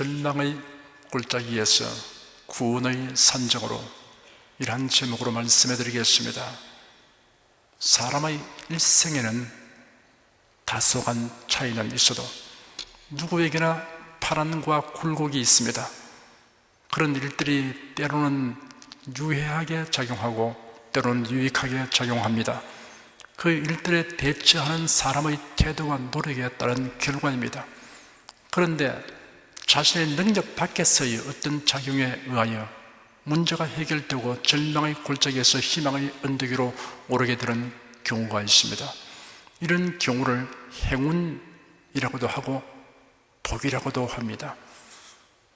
절망의 골짜기에서 구원의 산정으로 이러한 제목으로 말씀해 드리겠습니다. 사람의 일생에는 다소간 차이는 있어도 누구에게나 파란과 굴곡이 있습니다. 그런 일들이 때로는 유해하게 작용하고 때로는 유익하게 작용합니다. 그 일들에 대처하는 사람의 태도와 노력에 따른 결과입니다. 그런데 자신의 능력 밖에서의 어떤 작용에 의하여 문제가 해결되고 절망의 골짜기에서 희망의 언덕 위로 오르게 되는 경우가 있습니다. 이런 경우를 행운이라고도 하고 복이라고도 합니다.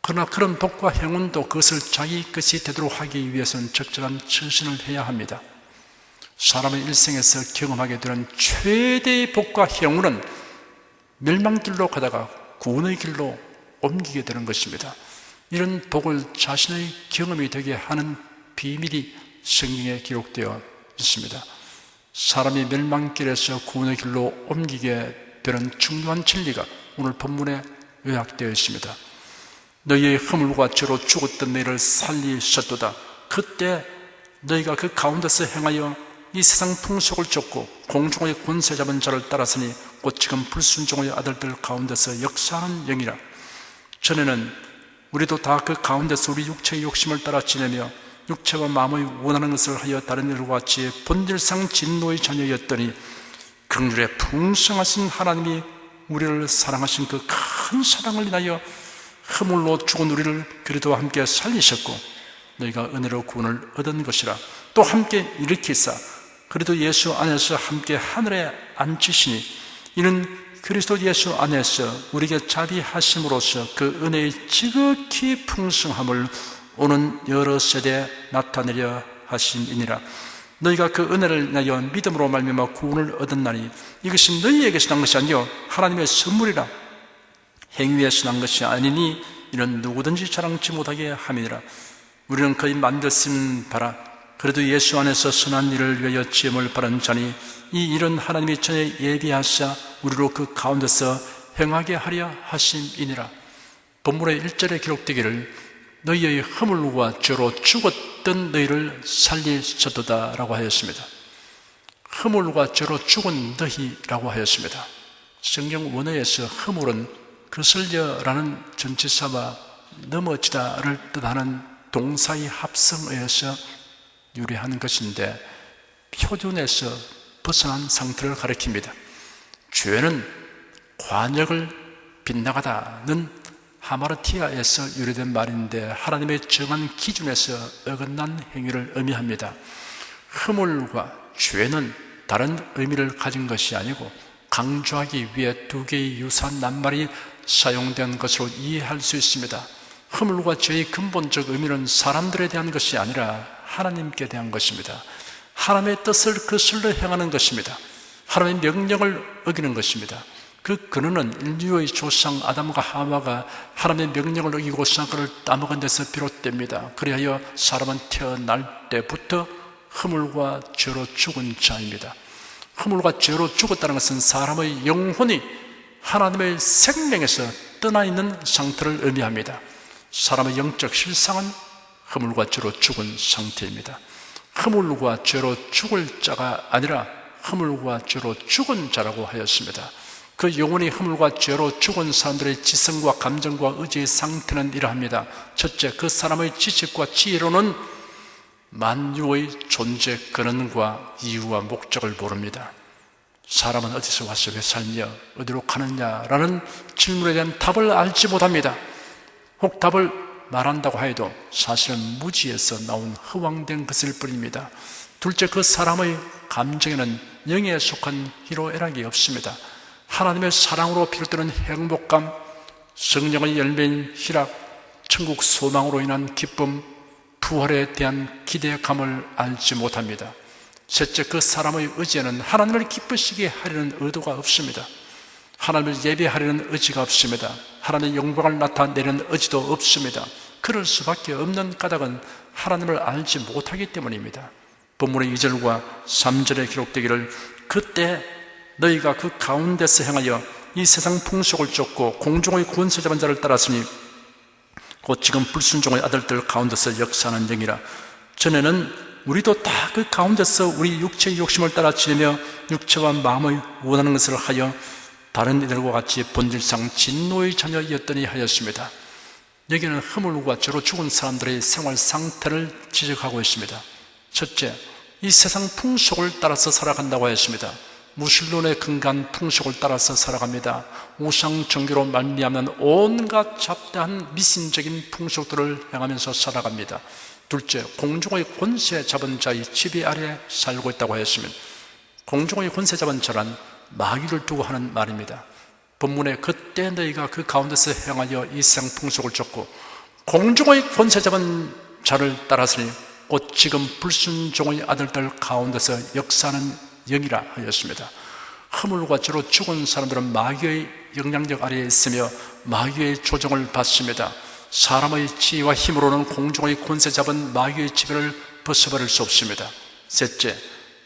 그러나 그런 복과 행운도 그것을 자기 것이 되도록 하기 위해서는 적절한 처신을 해야 합니다. 사람의 일생에서 경험하게 되는 최대의 복과 행운은 멸망길로 가다가 구원의 길로 옮기게 되는 것입니다. 이런 복을 자신의 경험이 되게 하는 비밀이 성경에 기록되어 있습니다. 사람이 멸망길에서 구원의 길로 옮기게 되는 중요한 진리가 오늘 본문에 요약되어 있습니다. 너희의 허물과 죄로 죽었던 너희를 살리셨도다. 그때 너희가 그 가운데서 행하여 이 세상 풍속을 쫓고 공중의 권세 잡은 자를 따랐으니 곧 지금 불순종의 아들들 가운데서 역사하는 영이라. 전에는 우리도 다 그 가운데서 우리 육체의 욕심을 따라 지내며 육체와 마음의 원하는 것을 하여 다른 일과 같이 본질상 진노의 자녀였더니 긍휼에 풍성하신 하나님이 우리를 사랑하신 그 큰 사랑을 인하여 허물로 죽은 우리를 그리스도와 함께 살리셨고 너희가 은혜로 구원을 얻은 것이라. 또 함께 일으키사 그리스도 예수 안에서 함께 하늘에 앉히시니 이는 그리스도 예수 안에서 우리에게 자비하심으로써 그 은혜의 지극히 풍성함을 오는 여러 세대에 나타내려 하심이니라. 너희가 그 은혜를 인하여 믿음으로 말미암아 구원을 얻었나니 이것이 너희에게서 난 것이 아니요 하나님의 선물이라. 행위에서 난 것이 아니니 이는 누구든지 자랑치 못하게 함이니라. 우리는 그의 만드신 바라 그래도 예수 안에서 선한 일을 위하여 지음을 받은 자니 이 일은 하나님이 전에 예비하사 우리로 그 가운데서 행하게 하려 하심이니라. 본문의 1절에 기록되기를 너희의 허물과 죄로 죽었던 너희를 살리셨도다 라고 하였습니다. 허물과 죄로 죽은 너희라고 하였습니다. 성경 원어에서 허물은 그슬려라는 전치사와 넘어지다를 뜻하는 동사의 합성어에서 유래하는 것인데 표준에서 벗어난 상태를 가리킵니다. 죄는 관역을 빗나가다는 하마르티아에서 유래된 말인데 하나님의 정한 기준에서 어긋난 행위를 의미합니다. 허물과 죄는 다른 의미를 가진 것이 아니고 강조하기 위해 두 개의 유사한 낱말이 사용된 것으로 이해할 수 있습니다. 허물과 죄의 근본적 의미는 사람들에 대한 것이 아니라 하나님께 대한 것입니다. 하나님의 뜻을 거슬러 행하는 것입니다. 하나님의 명령을 어기는 것입니다. 그 근원은 인류의 조상 아담과 하와가 하나님의 명령을 어기고 선악과를 따먹은 데서 비롯됩니다. 그리하여 사람은 태어날 때부터 허물과 죄로 죽은 자입니다. 허물과 죄로 죽었다는 것은 사람의 영혼이 하나님의 생명에서 떠나 있는 상태를 의미합니다. 사람의 영적 실상은 허물과 죄로 죽은 상태입니다. 허물과 죄로 죽을 자가 아니라 허물과 죄로 죽은 자라고 하였습니다. 그 영혼이 허물과 죄로 죽은 사람들의 지성과 감정과 의지의 상태는 이러합니다. 첫째, 그 사람의 지식과 지혜로는 만유의 존재 근원과 이유와 목적을 모릅니다. 사람은 어디서 와서 왜 살며 어디로 가느냐라는 질문에 대한 답을 알지 못합니다. 혹 답을 말한다고 해도 사실은 무지에서 나온 허황된 것일 뿐입니다. 둘째, 그 사람의 감정에는 영에 속한 희로애락이 없습니다. 하나님의 사랑으로 비롯되는 행복감, 성령의 열매인 희락, 천국 소망으로 인한 기쁨, 부활에 대한 기대감을 알지 못합니다. 셋째, 그 사람의 의지에는 하나님을 기쁘시게 하려는 의도가 없습니다. 하나님을 예배하려는 의지가 없습니다. 하나님의 영광을 나타내려는 의지도 없습니다. 그럴 수밖에 없는 까닭은 하나님을 알지 못하기 때문입니다. 본문의 2절과 3절에 기록되기를 그때 너희가 그 가운데서 행하여 이 세상 풍속을 쫓고 공중의 권세 잡은 자를 따랐으니 곧 지금 불순종의 아들들 가운데서 역사하는 영이라. 전에는 우리도 다 그 가운데서 우리 육체의 욕심을 따라 지내며 육체와 마음의 원하는 것을 하여 다른 이들과 같이 본질상 진노의 자녀였더니 하였습니다. 여기는 허물과 죄로 죽은 사람들의 생활 상태를 지적하고 있습니다. 첫째, 이 세상 풍속을 따라서 살아간다고 하였습니다. 무신론에 근거한 풍속을 따라서 살아갑니다. 우상 종교로 말미암는 온갖 잡다한 미신적인 풍속들을 행하면서 살아갑니다. 둘째, 공중의 권세 잡은 자의 지배 아래 살고 있다고 하였습니다. 공중의 권세 잡은 자란 마귀를 두고 하는 말입니다. 본문에 그때 너희가 그 가운데서 행하여 이 세상 풍속을 쫓고 공중의 권세 잡은 자를 따라서니 곧 지금 불순종의 아들들 가운데서 역사하는 영이라 하였습니다. 허물과 죄로 죽은 사람들은 마귀의 영향력 아래에 있으며 마귀의 조종을 받습니다. 사람의 지혜와 힘으로는 공중의 권세 잡은 마귀의 지배를 벗어버릴 수 없습니다. 셋째,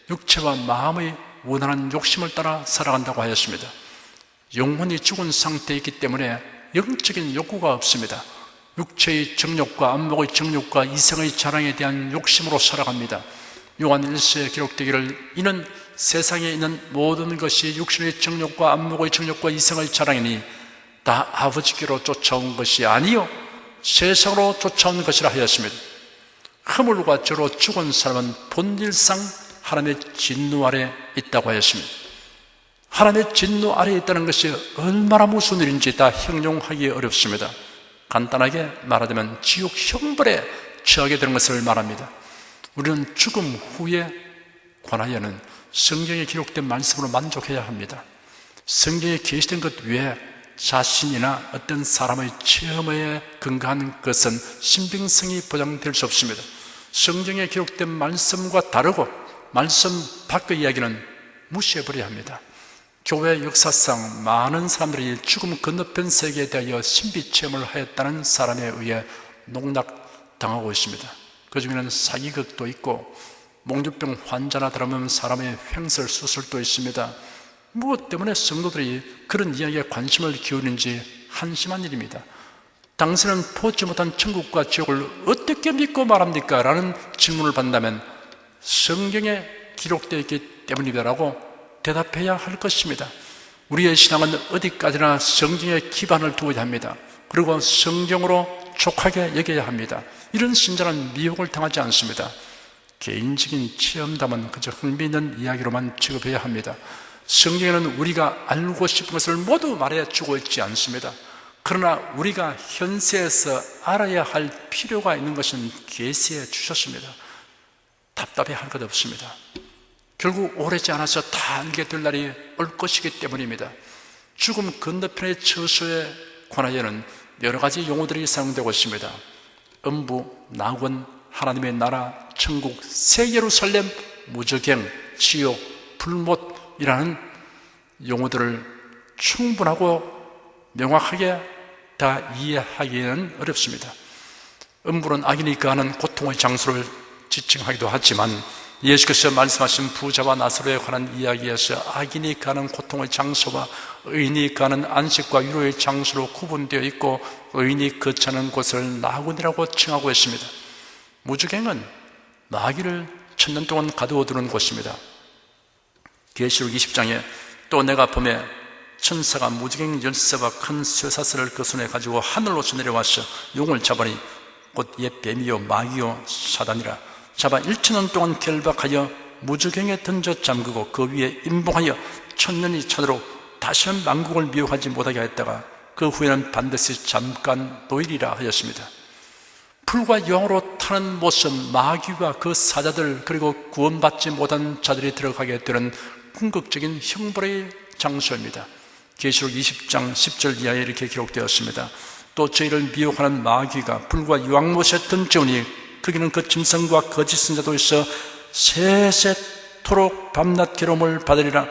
육체와 마음의 원하는 욕심을 따라 살아간다고 하였습니다. 영혼이 죽은 상태에 있기 때문에 영적인 욕구가 없습니다. 육체의 정욕과 안목의 정욕과 이성의 자랑에 대한 욕심으로 살아갑니다. 요한 1서에 기록되기를 이는 세상에 있는 모든 것이 육신의 정욕과 안목의 정욕과 이성의 자랑이니 다 아버지께로 쫓아온 것이 아니요 세상으로 쫓아온 것이라 하였습니다. 허물과 죄로 죽은 사람은 본질상 하나님의 진노 아래 있다고 하였습니다. 하나님의 진노 아래에 있다는 것이 얼마나 무슨 일인지 다 형용하기 어렵습니다. 간단하게 말하자면 지옥 형벌에 처하게 되는 것을 말합니다. 우리는 죽음 후에 관하여는 성경에 기록된 말씀으로 만족해야 합니다. 성경에 계시된 것 외에 자신이나 어떤 사람의 체험에 근거한 것은 신빙성이 보장될 수 없습니다. 성경에 기록된 말씀과 다르고 말씀 밖의 이야기는 무시해버려야 합니다. 교회 역사상 많은 사람들이 죽음 건너편 세계에 대하여 신비 체험을 하였다는 사람에 의해 농락당하고 있습니다. 그 중에는 사기극도 있고 몽유병 환자나 다름은 사람의 횡설 수술도 있습니다. 무엇 때문에 성도들이 그런 이야기에 관심을 기울이는지 한심한 일입니다. 당신은 보지 못한 천국과 지옥을 어떻게 믿고 말합니까? 라는 질문을 받는다면 성경에 기록되어 있기 때문이다라고 대답해야 할 것입니다. 우리의 신앙은 어디까지나 성경에 기반을 두어야 합니다. 그리고 성경으로 족하게 여겨야 합니다. 이런 신자는 미혹을 당하지 않습니다. 개인적인 체험담은 그저 흥미있는 이야기로만 취급해야 합니다. 성경에는 우리가 알고 싶은 것을 모두 말해주고 있지 않습니다. 그러나 우리가 현세에서 알아야 할 필요가 있는 것은 계시해 주셨습니다. 답답해 할 것 없습니다. 결국 오래지 않아서 다 알게 될 날이 올 것이기 때문입니다. 죽음 건너편의 처소에 관하여는 여러 가지 용어들이 사용되고 있습니다. 음부, 낙원, 하나님의 나라, 천국, 새 예루살렘, 무저갱, 지옥, 불못이라는 용어들을 충분하고 명확하게 다 이해하기는 어렵습니다. 음부는 악인이 거하는 고통의 장소를 지칭하기도 하지만 예수께서 말씀하신 부자와 나사로에 관한 이야기에서 악인이 가는 고통의 장소와 의인이 가는 안식과 위로의 장소로 구분되어 있고 의인이 거처하는 곳을 낙원이라고 칭하고 있습니다. 무저갱은 마귀를 1000년 동안 가두어두는 곳입니다. 계시록 20장에 또 내가 보매 천사가 무저갱 열쇠와 큰 쇠사슬을 그 손에 가지고 하늘로서 내려와서 용을 잡으니 곧 옛 뱀이요 마귀요 사단이라 잡아 1000년 동안 결박하여 무저갱에 던져 잠그고 그 위에 임봉하여 1000년이 차도록 다시는 만국을 미혹하지 못하게 하였다가 그 후에는 반드시 잠깐 노일이라 하였습니다. 풀과 여왕으로 타는 모습, 마귀와 그 사자들 그리고 구원받지 못한 자들이 들어가게 되는 궁극적인 형벌의 장소입니다. 계시록 20장 10절 이하에 이렇게 기록되었습니다. 또 저희를 미혹하는 마귀가 불과 유황못에 던져오니 거기는 그 짐승과 거짓 선자도 있어 세세토록 밤낮 괴로움을 받으리라.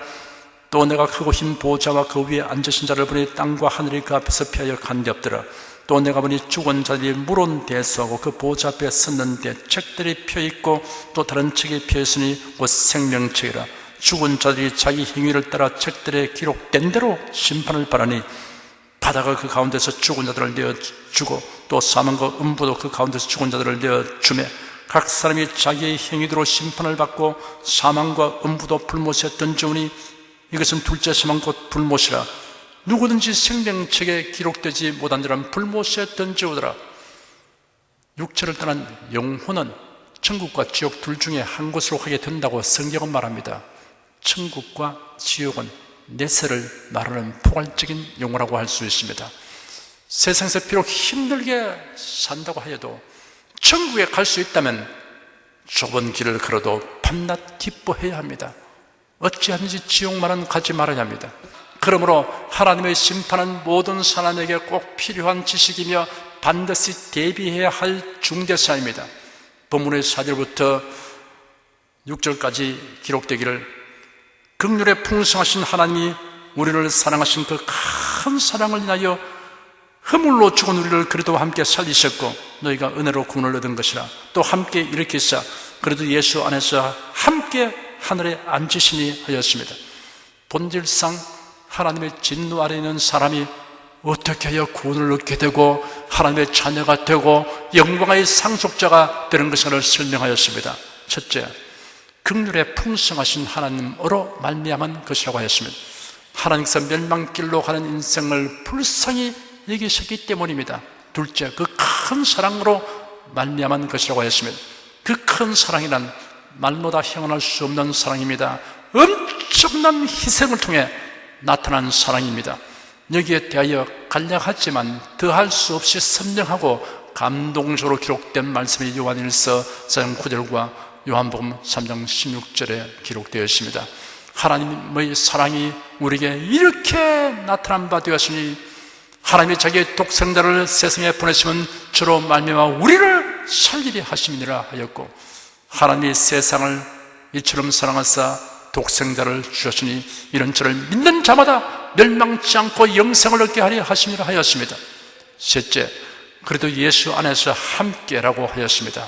또 내가 크고 흰 보좌와 그 위에 앉으신 자를 보니 땅과 하늘이 그 앞에서 피하여 간데없더라. 또 내가 보니 죽은 자들이 물온 대수하고 그 보좌 앞에 섰는데 책들이 펴있고 또 다른 책이 펴있으니 곧 생명책이라. 죽은 자들이 자기 행위를 따라 책들에 기록된 대로 심판을 받으니 바다가 그 가운데서 죽은 자들을 내어주고 또 사망과 음부도 그 가운데서 죽은 자들을 내어주매 각 사람이 자기의 행위대로 심판을 받고 사망과 음부도 불못에 던져오니 이것은 둘째 사망 곧 불못이라. 누구든지 생명책에 기록되지 못한 자는 불못에 던져오더라. 육체를 떠난 영혼은 천국과 지옥 둘 중에 한 곳으로 가게 된다고 성경은 말합니다. 천국과 지옥은 내세를 말하는 포괄적인 용어라고 할 수 있습니다. 세상에서 비록 힘들게 산다고 하여도 천국에 갈 수 있다면 좁은 길을 걸어도 밤낮 기뻐해야 합니다. 어찌하든지 지옥만은 가지 말아야 합니다. 그러므로 하나님의 심판은 모든 사람에게 꼭 필요한 지식이며 반드시 대비해야 할 중대사입니다. 본문의 4절부터 6절까지 기록되기를 긍휼에 풍성하신 하나님이 우리를 사랑하신 그 큰 사랑을 인하여 허물로 죽은 우리를 그리스도와 함께 살리셨고 너희가 은혜로 구원을 얻은 것이라. 또 함께 일으키사 그래도 예수 안에서 함께 하늘에 앉으시니 하였습니다. 본질상 하나님의 진노 아래 있는 사람이 어떻게 하여 구원을 얻게 되고 하나님의 자녀가 되고 영광의 상속자가 되는 것을 설명하였습니다. 첫째, 긍휼에 풍성하신 하나님으로 말미암은 것이라고 하였습니다. 하나님께서 멸망길로 가는 인생을 불쌍히 여기셨기 때문입니다. 둘째, 그 큰 사랑으로 말미암은 것이라고 하였습니다. 그 큰 사랑이란 말보다 형언할 수 없는 사랑입니다. 엄청난 희생을 통해 나타난 사랑입니다. 여기에 대하여 간략하지만 더할 수 없이 선명하고 감동적으로 기록된 말씀이 요한일서 4장 9절과 요한복음 3장 16절에 기록되어 있습니다. 하나님의 사랑이 우리에게 이렇게 나타난 바 되었으니 하나님이 자기의 독생자를 세상에 보내시면 주로 말미암아 우리를 살리게 하심이니라 하였고 하나님이 세상을 이처럼 사랑하사 독생자를 주셨으니 이런 저를 믿는 자마다 멸망치 않고 영생을 얻게 하려 하심이라 하였습니다. 셋째, 그래도 예수 안에서 함께라고 하였습니다.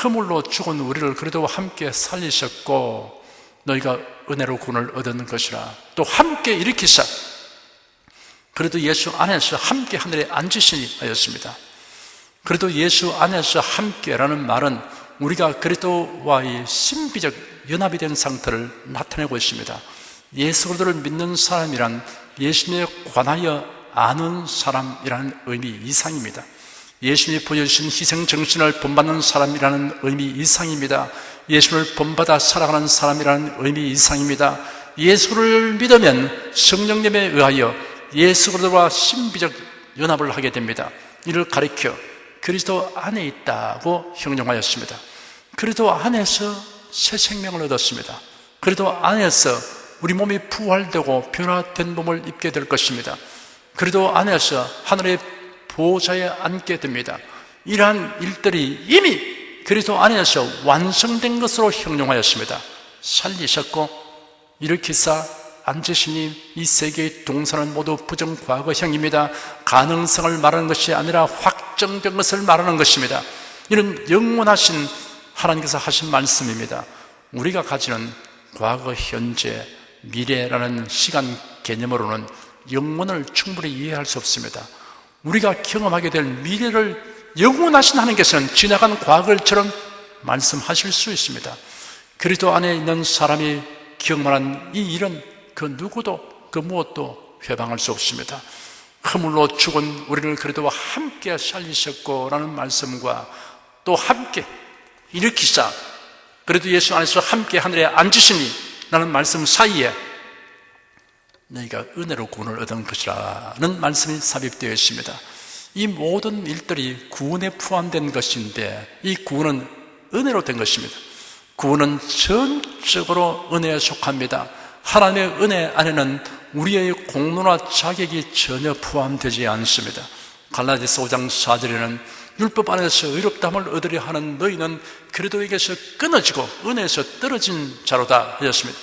허물로 죽은 우리를 그래도 함께 살리셨고 너희가 은혜로 구원을 얻은 것이라. 또 함께 일으키사 그래도 예수 안에서 함께 하늘에 앉으시니 하였습니다. 그래도 예수 안에서 함께라는 말은 우리가 그리스도와의 신비적 연합이 된 상태를 나타내고 있습니다. 예수 그리스도를 믿는 사람이란 예수님에 관하여 아는 사람이라는 의미 이상입니다. 예수님이 보여주신 희생정신을 본받는 사람이라는 의미 이상입니다. 예수를 본받아 살아가는 사람이라는 의미 이상입니다. 예수를 믿으면 성령님에 의하여 예수 그리스도와 신비적 연합을 하게 됩니다. 이를 가리켜 그리스도 안에 있다고 형용하였습니다. 그리스도 안에서 새 생명을 얻었습니다. 그리스도 안에서 우리 몸이 부활되고 변화된 몸을 입게 될 것입니다. 그리스도 안에서 하늘의 보좌에 앉게 됩니다. 이러한 일들이 이미 그리스도 안에서 완성된 것으로 형용하였습니다. 살리셨고 일으키사 앉으시니 이 세 개의 동사는 모두 부정과거형입니다. 가능성을 말하는 것이 아니라 확정된 것을 말하는 것입니다. 이는 영원하신 하나님께서 하신 말씀입니다. 우리가 가지는 과거, 현재, 미래라는 시간 개념으로는 영원을 충분히 이해할 수 없습니다. 우리가 경험하게 될 미래를 영원하신 하나님께서는 지나간 과거처럼 말씀하실 수 있습니다. 그리스도 안에 있는 사람이 경험한 이 일은 그 누구도 그 무엇도 회방할 수 없습니다. 허물로 죽은 우리를 그리스도와 함께 살리셨고 라는 말씀과 또 함께 일으키사 그래도 예수 안에서 함께 하늘에 앉으시니 라는 말씀 사이에 너희가 은혜로 구원을 얻은 것이라는 말씀이 삽입되어 있습니다. 이 모든 일들이 구원에 포함된 것인데 이 구원은 은혜로 된 것입니다. 구원은 전적으로 은혜에 속합니다. 하나님의 은혜 안에는 우리의 공로나 자격이 전혀 포함되지 않습니다. 갈라디아서 5장 4절에는 율법 안에서 의롭다함을 얻으려 하는 너희는 그리스도에게서 끊어지고 은혜에서 떨어진 자로다 하였습니다.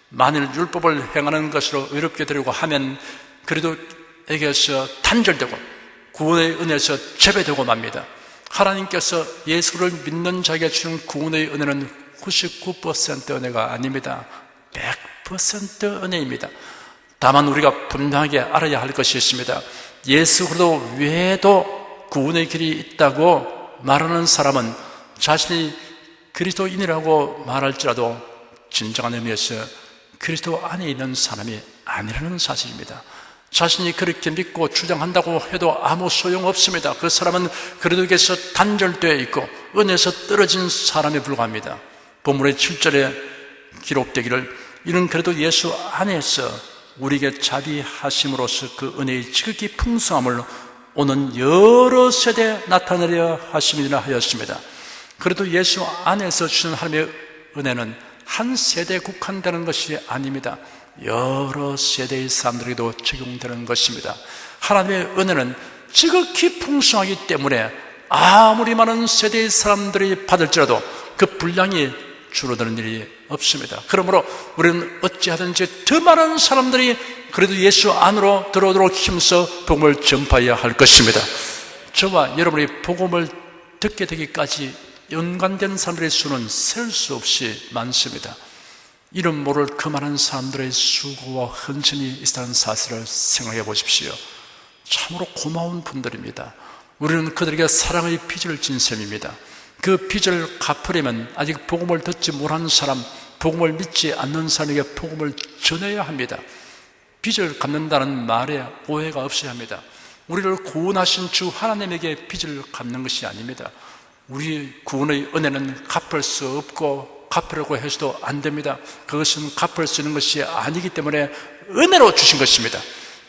만일 율법을 행하는 것으로 의롭게 되려고 하면 그리스도에게서 단절되고 구원의 은혜에서 제외되고 맙니다. 하나님께서 예수를 믿는 자에게 주는 구원의 은혜는 99% 은혜가 아닙니다. 100% 은혜입니다. 다만 우리가 분명하게 알아야 할 것이 있습니다. 예수 그리스도 외에도 구원의 길이 있다고 말하는 사람은 자신이 그리스도인이라고 말할지라도 진정한 의미에서 그리스도 안에 있는 사람이 아니라는 사실입니다. 자신이 그렇게 믿고 주장한다고 해도 아무 소용없습니다. 그 사람은 그리스도께서 단절되어 있고 은혜에서 떨어진 사람에 불과합니다. 본문의 7절에 기록되기를 이는 그래도 예수 안에서 우리에게 자비하심으로써 그 은혜의 지극히 풍성함을 오는 여러 세대에 나타내려 하심이라 하였습니다. 그래도 예수 안에서 주신 하나님의 은혜는 한 세대에 국한되는 것이 아닙니다. 여러 세대의 사람들에게도 적용되는 것입니다. 하나님의 은혜는 지극히 풍성하기 때문에 아무리 많은 세대의 사람들이 받을지라도 그 분량이 줄어드는 일이 없습니다. 그러므로 우리는 어찌하든지 더 많은 사람들이 그래도 예수 안으로 들어오도록 힘써 복음을 전파해야 할 것입니다. 저와 여러분이 복음을 듣게 되기까지 연관된 사람들의 수는 셀 수 없이 많습니다. 이름 모를 그 많은 사람들의 수고와 헌신이 있다는 사실을 생각해 보십시오. 참으로 고마운 분들입니다. 우리는 그들에게 사랑의 빚을 진 셈입니다. 그 빚을 갚으려면 아직 복음을 듣지 못한 사람, 복음을 믿지 않는 사람에게 복음을 전해야 합니다. 빚을 갚는다는 말에 오해가 없어야 합니다. 우리를 구원하신 주 하나님에게 빚을 갚는 것이 아닙니다. 우리 구원의 은혜는 갚을 수 없고 갚으려고 해서도 안 됩니다. 그것은 갚을 수 있는 것이 아니기 때문에 은혜로 주신 것입니다.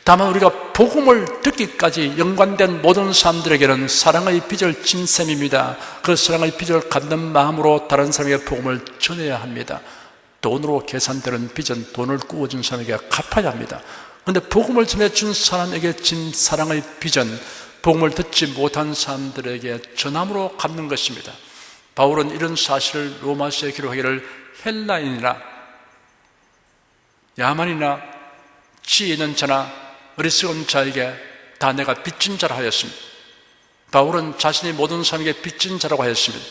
다만 우리가 복음을 듣기까지 연관된 모든 사람들에게는 사랑의 빚을 진 셈입니다. 그 사랑의 빚을 갚는 마음으로 다른 사람에게 복음을 전해야 합니다. 돈으로 계산되는 빚은 돈을 꾸어준 사람에게 갚아야 합니다. 그런데 복음을 전해준 사람에게 진 사랑의 빚은 복음을 듣지 못한 사람들에게 전함으로 갚는 것입니다. 바울은 이런 사실을 로마서에 기록하기를 헬라인이나 야만이나 지혜 있는 자나 어리석은 자에게 다 내가 빚진 자라 하였습니다. 바울은 자신이 모든 사람에게 빚진 자라고 하였습니다.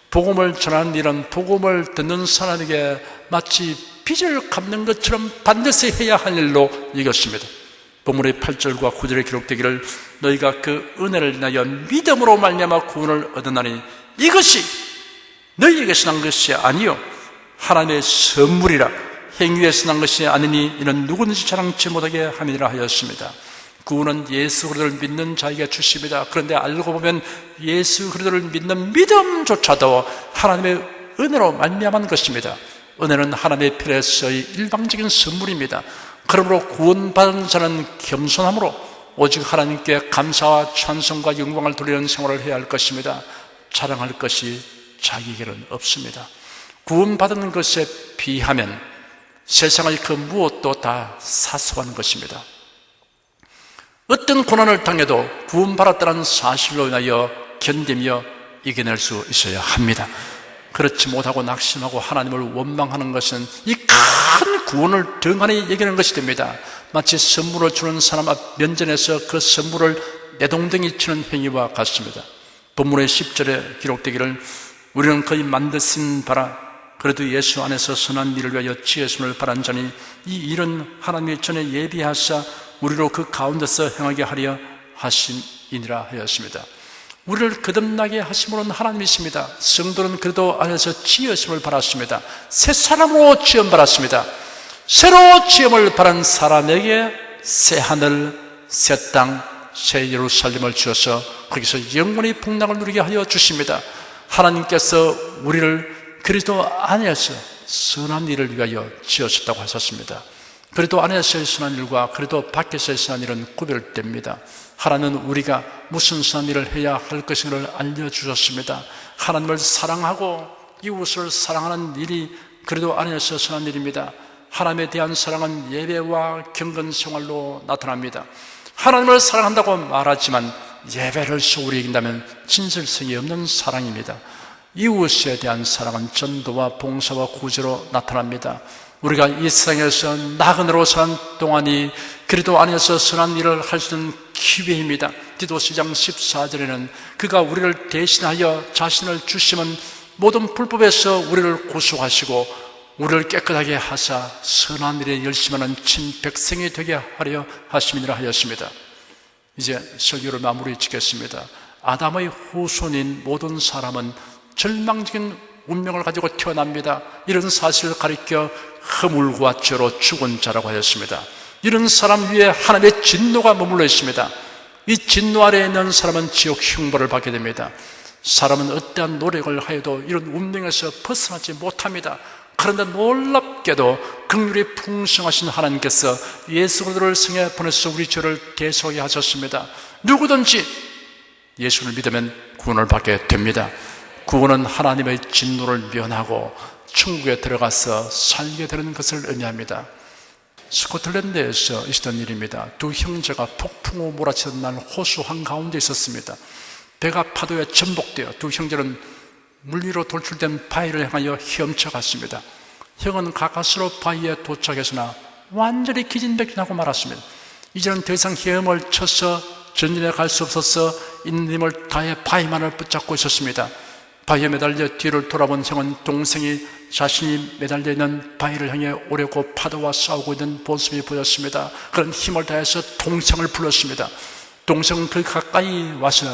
복음을 전하는 일은 복음을 듣는 사람에게 마치 빚을 갚는 것처럼 반드시 해야 할 일로 여겼습니다. 본문의 8절과 9절에 기록되기를 너희가 그 은혜를 인하여 믿음으로 말미암아 구원을 얻었나니 이것이 너희에게서 난 것이 아니요 하나님의 선물이라 행위에서 난 것이 아니니 이는 누구든지 자랑치 못하게 함이라 하였습니다. 구원은 예수 그리스도를 믿는 자에게 주십니다. 그런데 알고 보면 예수 그리스도를 믿는 믿음조차도 하나님의 은혜로 말미암은 것입니다. 은혜는 하나님의 편에서의 일방적인 선물입니다. 그러므로 구원받은 자는 겸손함으로 오직 하나님께 감사와 찬송과 영광을 돌리는 생활을 해야 할 것입니다. 자랑할 것이 자기에게는 없습니다. 구원받은 것에 비하면 세상의 그 무엇도 다 사소한 것입니다. 어떤 고난을 당해도 구원받았다는 사실로 인하여 견디며 이겨낼 수 있어야 합니다. 그렇지 못하고 낙심하고 하나님을 원망하는 것은 이 큰 구원을 덩하니 여기는 것이 됩니다. 마치 선물을 주는 사람 앞 면전에서 그 선물을 내동댕이 치는 행위와 같습니다. 본문의 10절에 기록되기를 우리는 거의 만드신 바라 그래도 예수 안에서 선한 일을 위하여 지으심을 바란 자니 이 일은 하나님의 전에 예비하사 우리로 그 가운데서 행하게 하려 하심이니라 하였습니다. 우리를 거듭나게 하심으로는 하나님이십니다. 성도는 그래도 안에서 지으심을 바랐습니다. 새 사람으로 지음 바랐습니다. 새로 지음을 바란 사람에게 새 하늘, 새 땅, 새 예루살렘을 주어서 거기서 영원히 복락을 누리게 하여 주십니다. 하나님께서 우리를 그리스도 안에서 선한 일을 위하여 지으셨다고 하셨습니다. 그래도 안에서의 선한 일과 그래도 밖에서의 선한 일은 구별됩니다. 하나님은 우리가 무슨 선한 일을 해야 할 것인가를 알려주셨습니다. 하나님을 사랑하고 이웃을 사랑하는 일이 그래도 안에서 선한 일입니다. 하나님에 대한 사랑은 예배와 경건 생활로 나타납니다. 하나님을 사랑한다고 말하지만 예배를 소홀히 여긴다면 진실성이 없는 사랑입니다. 이웃에 대한 사랑은 전도와 봉사와 구제로 나타납니다. 우리가 이 세상에서 나그네로 사는 동안이 그래도 안에서 선한 일을 할 수 있는 기회입니다. 디도서 2장 14절에는 그가 우리를 대신하여 자신을 주시면 모든 불법에서 우리를 구속하시고 우리를 깨끗하게 하사 선한 일에 열심하는 친백성이 되게 하려 하심이라 하였습니다. 이제 설교를 마무리 짓겠습니다. 아담의 후손인 모든 사람은 절망적인 운명을 가지고 태어납니다. 이런 사실을 가리켜 허물과 죄로 죽은 자라고 하였습니다. 이런 사람 위에 하나님의 진노가 머물러 있습니다. 이 진노 아래에 있는 사람은 지옥 형벌을 받게 됩니다. 사람은 어떠한 노력을 하여도 이런 운명에서 벗어나지 못합니다. 그런데 놀랍게도 긍휼이 풍성하신 하나님께서 예수 그리스도를 성에 보내서 우리 죄를 대속하게 하셨습니다. 누구든지 예수를 믿으면 구원을 받게 됩니다. 구원은 하나님의 진노를 면하고 천국에 들어가서 살게 되는 것을 의미합니다. 스코틀랜드에서 있었던 일입니다. 두 형제가 폭풍우 몰아치던 날 호수 한가운데 있었습니다. 배가 파도에 전복되어 두 형제는 물 위로 돌출된 바위를 향하여 헤엄쳐갔습니다. 형은 가까스로 바위에 도착했으나 완전히 기진백진하고 말았습니다. 이제는 더 이상 헤엄을 쳐서 전진해 갈 수 없어서 있는 힘을 다해 바위만을 붙잡고 있었습니다. 바위에 매달려 뒤를 돌아본 형은 동생이 자신이 매달려 있는 바위를 향해 오려고 파도와 싸우고 있는 모습이 보였습니다. 그런 힘을 다해서 동생을 불렀습니다. 동생은 그 가까이 와서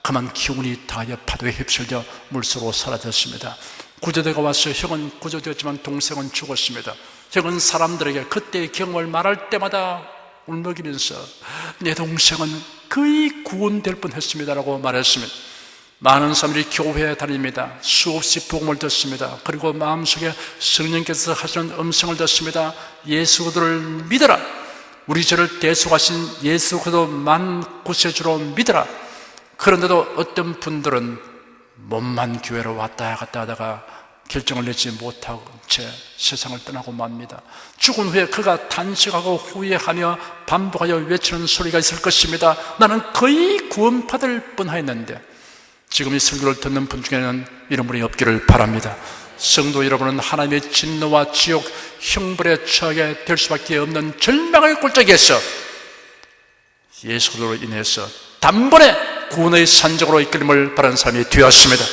그만 기운이 다하여 파도에 휩쓸려 물속으로 사라졌습니다. 구조대가 와서 형은 구조되었지만 동생은 죽었습니다. 형은 사람들에게 그때의 경험을 말할 때마다 울먹이면서 내 동생은 거의 구원될 뻔했습니다라고 말했습니다. 많은 사람들이 교회에 다닙니다. 수없이 복음을 듣습니다. 그리고 마음속에 성령께서 하시는 음성을 듣습니다. 예수 그리스도를 믿어라. 우리 죄를 대속하신 예수 그리스도만 구세주로 믿어라. 그런데도 어떤 분들은 몸만 교회로 왔다 갔다 하다가 결정을 내지 못하고 채 세상을 떠나고 맙니다. 죽은 후에 그가 단식하고 후회하며 반복하여 외치는 소리가 있을 것입니다. 나는 거의 구원받을 뻔하였는데. 지금 이 설교를 듣는 분 중에는 이런 분이 없기를 바랍니다. 성도 여러분은 하나님의 진노와 지옥 형벌에 처하게 될 수밖에 없는 절망의 골짜기에서 예수 그리스도로 인해서 단번에 구원의 산적으로 이끌림을 바라는 사람이 되었습니다.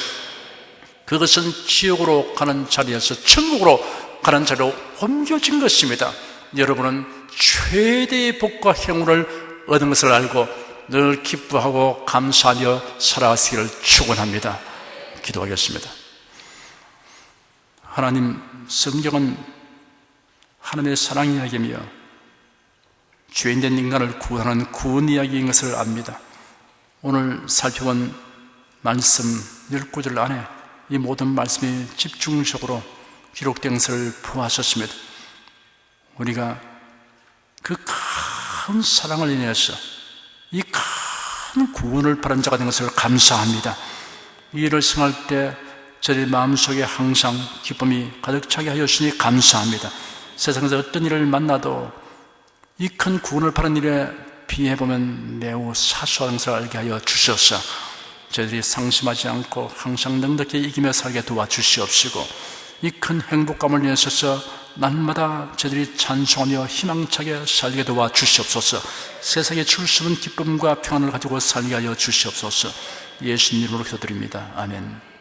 그것은 지옥으로 가는 자리에서 천국으로 가는 자리로 옮겨진 것입니다. 여러분은 최대의 복과 행운을 얻은 것을 알고 늘 기뻐하고 감사하며 살아가시기를 축원합니다. 기도하겠습니다. 하나님, 성경은 하나님의 사랑 이야기이며 죄인된 인간을 구원하는 구원 이야기인 것을 압니다. 오늘 살펴본 말씀 19절 안에 이 모든 말씀이 집중적으로 기록된 것을 보았었습니다. 우리가 그 큰 사랑을 인해서 이 큰 구원을 바란 자가 된 것을 감사합니다. 이 일을 승할 때 저희 마음속에 항상 기쁨이 가득 차게 하였으니 감사합니다. 세상에서 어떤 일을 만나도 이 큰 구원을 바란 일에 비해보면 매우 사소한 것을 알게 하여 주시옵소서. 저희들이 상심하지 않고 항상 넉넉히 이기며 살게 도와주시옵시고 이 큰 행복감을 위해서 날마다 저희들이 찬송하며 희망차게 살게 도와주시옵소서. 세상에 줄 수 없는 기쁨과 평안을 가지고 살게 하여 주시옵소서. 예수님 이름으로 기도드립니다. 아멘.